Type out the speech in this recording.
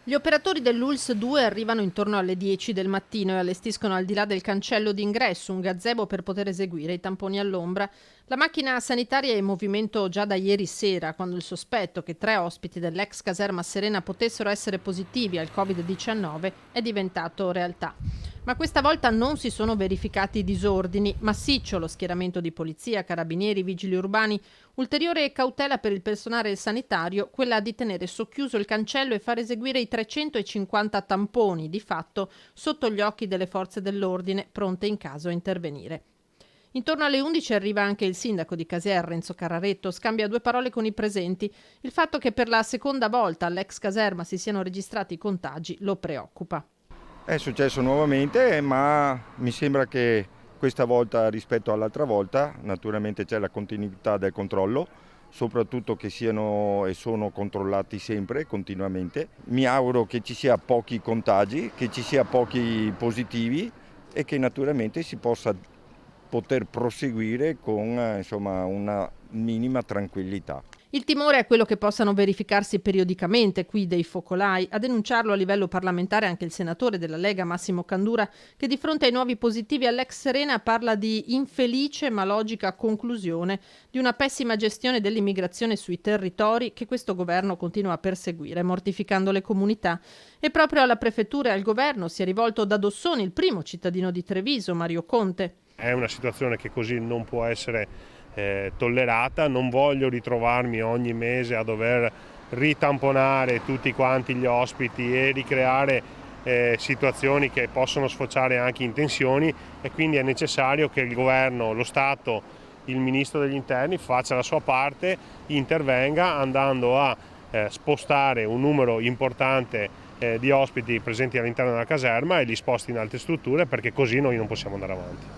Gli operatori dell'ULSS 2 arrivano intorno alle 10 del mattino e allestiscono al di là del cancello d'ingresso un gazebo per poter eseguire i tamponi all'ombra. La macchina sanitaria è in movimento già da ieri sera, quando il sospetto che 3 ospiti dell'ex caserma Serena potessero essere positivi al Covid-19 è diventato realtà. Ma questa volta non si sono verificati disordini. Massiccio lo schieramento di polizia, carabinieri, vigili urbani. Ulteriore cautela per il personale sanitario, quella di tenere socchiuso il cancello e far eseguire i 350 tamponi, di fatto sotto gli occhi delle forze dell'ordine, pronte in caso a intervenire. Intorno alle 11 arriva anche il sindaco di Casier, Renzo Carraretto, scambia 2 parole con i presenti. Il fatto che per la seconda volta all'ex caserma si siano registrati i contagi lo preoccupa. È successo nuovamente, ma mi sembra che questa volta rispetto all'altra volta, naturalmente c'è la continuità del controllo, soprattutto che siano e sono controllati sempre, continuamente. Mi auguro che ci sia pochi contagi, che ci sia pochi positivi e che naturalmente si possa poter proseguire con una minima tranquillità. Il timore è quello che possano verificarsi periodicamente qui dei focolai. A denunciarlo a livello parlamentare anche il senatore della Lega Massimo Candura, che di fronte ai nuovi positivi all'ex Serena parla di infelice ma logica conclusione di una pessima gestione dell'immigrazione sui territori che questo governo continua a perseguire, mortificando le comunità. E proprio alla prefettura e al governo si è rivolto da Dossoni, il primo cittadino di Treviso, Mario Conte. È una situazione che così non può essere tollerata, non voglio ritrovarmi ogni mese a dover ritamponare tutti quanti gli ospiti e ricreare situazioni che possono sfociare anche in tensioni, e quindi è necessario che il governo, lo Stato, il Ministro degli Interni faccia la sua parte, intervenga andando a spostare un numero importante di ospiti presenti all'interno della caserma e li sposti in altre strutture, perché così noi non possiamo andare avanti.